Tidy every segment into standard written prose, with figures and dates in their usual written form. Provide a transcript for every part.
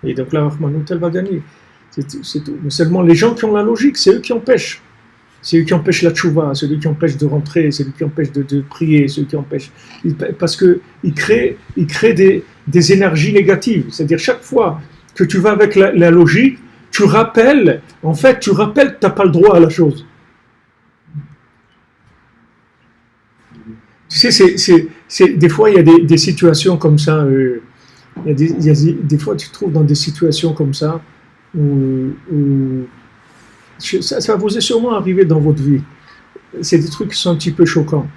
Et donc la Rahmanout, elle va gagner. C'est tout. Mais seulement les gens qui ont la logique, c'est eux qui empêchent. C'est eux qui empêchent la tchouva, c'est eux qui empêchent de rentrer, c'est eux qui empêchent de prier, c'est eux qui empêchent. Parce qu'ils créent des énergies négatives. C'est-à-dire, chaque fois que tu vas avec la logique, tu rappelles que tu n'as pas le droit à la chose. Tu sais, des fois, il y a des situations comme ça. Des fois, tu te trouves dans des situations comme ça où ça vous est sûrement arrivé dans votre vie. C'est des trucs qui sont un petit peu choquants.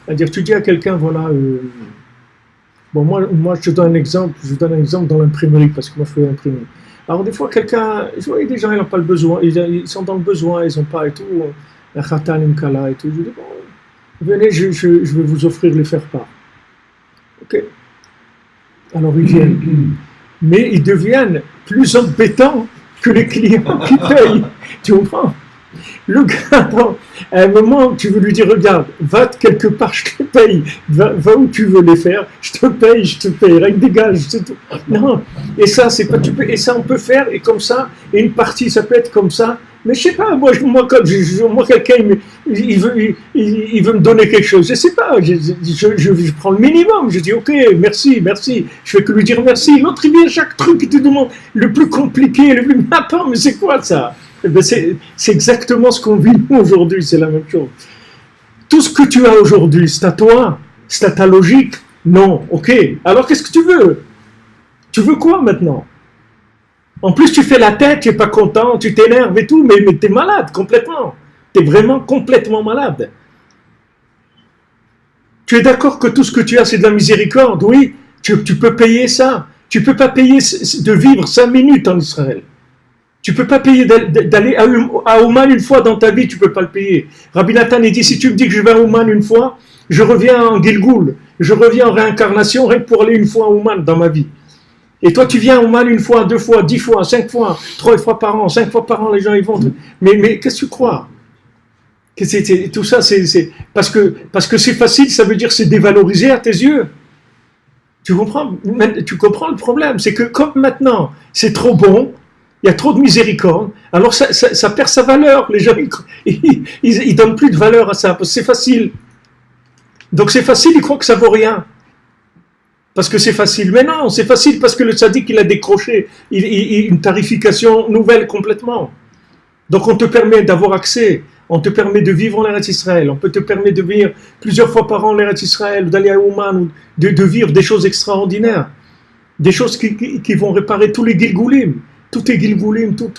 C'est-à-dire, tu dis à quelqu'un, voilà, bon, moi, je te donne un exemple. Je donne un exemple dans l'imprimerie parce que moi, je fais l'imprimerie. Alors, des fois, je vois des gens, ils n'ont pas le besoin, ils sont dans le besoin, ils n'ont pas et tout, un khatan, une kala et tout. Je dis, bon, venez, je vais vous offrir les faire-part. Ok. Alors, ils viennent. Mais ils deviennent plus embêtants que les clients qui payent. Tu comprends? Le gars, à un moment, tu veux lui dire, regarde, va quelque part, je te paye, va où tu veux les faire, je te paye, rien que dégage, c'est tout. Non, et ça, c'est pas, et ça, on peut faire, et comme ça, et une partie, ça peut être comme ça, mais je sais pas, moi quelqu'un, il veut me donner quelque chose, je sais pas, je prends le minimum, je dis, ok, merci, je fais que lui dire merci, l'autre, il vient chaque truc, il te demande le plus compliqué, le plus, attends, mais c'est quoi ça? Eh ben c'est exactement ce qu'on vit nous aujourd'hui, c'est la même chose. Tout ce que tu as aujourd'hui, c'est à toi, c'est à ta logique. Non, ok. Alors qu'est-ce que tu veux? Tu veux quoi maintenant? En plus, tu fais la tête, tu n'es pas content, tu t'énerves et tout, mais tu es malade complètement. Tu es vraiment complètement malade. Tu es d'accord que tout ce que tu as, c'est de la miséricorde? Oui, tu peux payer ça. Tu ne peux pas payer de vivre 5 minutes en Israël. Tu ne peux pas payer d'aller à Ouman une fois dans ta vie, tu ne peux pas le payer. Rabbi Nathan dit, si tu me dis que je vais à Ouman une fois, je reviens en Gilgoul, je reviens en réincarnation, rien que pour aller une fois à Ouman dans ma vie. Et toi, tu viens à Ouman une fois, 2 fois, 10 fois, 5 fois, 3 fois par an, 5 fois par an, les gens ils vont. Mais qu'est-ce que tu crois? Tout ça, c'est parce que c'est facile, ça veut dire que c'est dévalorisé à tes yeux. Tu comprends le problème, c'est que comme maintenant, c'est trop bon, il y a trop de miséricorde, alors ça perd sa valeur. Les gens, ils donnent plus de valeur à ça, parce que c'est facile. Donc c'est facile, ils croient que ça vaut rien. Parce que c'est facile. Mais non, c'est facile parce que le tzaddik, il a décroché une tarification nouvelle complètement. Donc on te permet d'avoir accès, on te permet de vivre en Eretz Israël, on peut te permettre de venir plusieurs fois par an en Eretz Israël, d'aller à Ouman, de vivre des choses extraordinaires. Des choses qui vont réparer tous les Gilgoulim. Tout est Gilgoulim, tout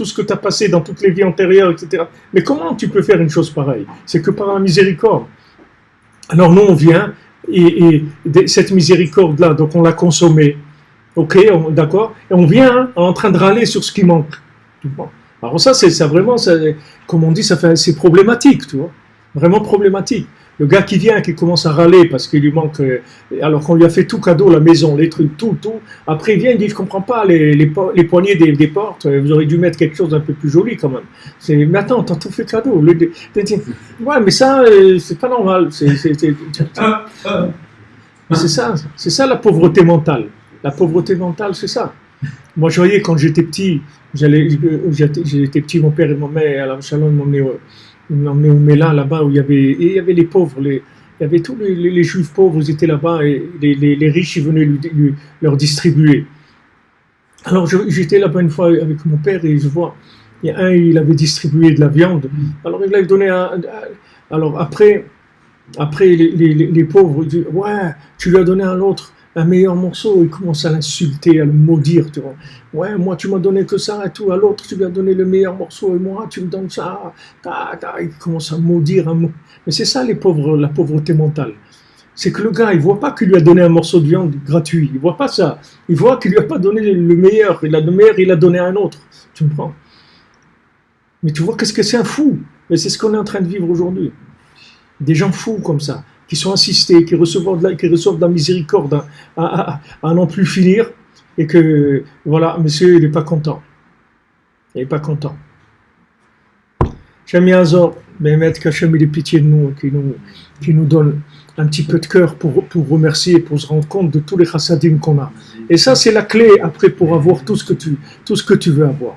ce que tu as passé dans toutes les vies antérieures, etc. Mais comment tu peux faire une chose pareille? C'est que par la miséricorde. Alors nous, on vient, et cette miséricorde-là, donc on l'a consommée, ok, d'accord, et on vient en train de râler sur ce qui manque. Alors ça, vraiment, comme on dit, c'est problématique, tu vois, vraiment problématique. Le gars qui vient, qui commence à râler parce qu'il lui manque, alors qu'on lui a fait tout cadeau, la maison, les trucs, tout. Après, il vient, il dit, je comprends pas, les poignées des portes, vous auriez dû mettre quelque chose d'un peu plus joli quand même. Mais attends, t'as tout fait cadeau. Ouais, mais ça, c'est pas normal. C'est ça la pauvreté mentale. La pauvreté mentale, c'est ça. Moi, je voyais quand j'étais petit, j'étais petit, mon père et ma mère, à la Shalom, ils m'ont emmené au Méla, là-bas, où il y avait les pauvres, il y avait tous les juifs pauvres, ils étaient là-bas, et les riches, ils venaient leur distribuer. Alors, j'étais là-bas une fois avec mon père, et je vois, il y a un, il avait distribué de la viande, alors il avait donné alors après les pauvres, ils disent, ouais, tu lui as donné à l'autre un meilleur morceau, il commence à l'insulter, à le maudire, tu vois. Ouais, moi tu m'as donné que ça et tout, à l'autre tu lui as donné le meilleur morceau et moi tu me donnes ça. Il commence à maudire. Mais c'est ça la pauvreté mentale. C'est que le gars, il voit pas qu'il lui a donné un morceau de viande gratuit, il voit pas ça. Il voit qu'il lui a pas donné le meilleur, le meilleur il a donné à un autre. Tu me prends? Mais tu vois qu'est-ce que c'est un fou? Mais c'est ce qu'on est en train de vivre aujourd'hui. Des gens fous comme ça, qui sont assistés, qui reçoivent de la miséricorde à n'en plus finir, et que, voilà, monsieur, il n'est pas content. Il n'est pas content. J'aime bien Azor, mais mettre qu'Hachem il ait pitié de nous, qui nous donne un petit peu de cœur pour remercier, pour se rendre compte de tous les chassadim qu'on a. Et ça, c'est la clé après pour avoir tout ce que tu veux avoir.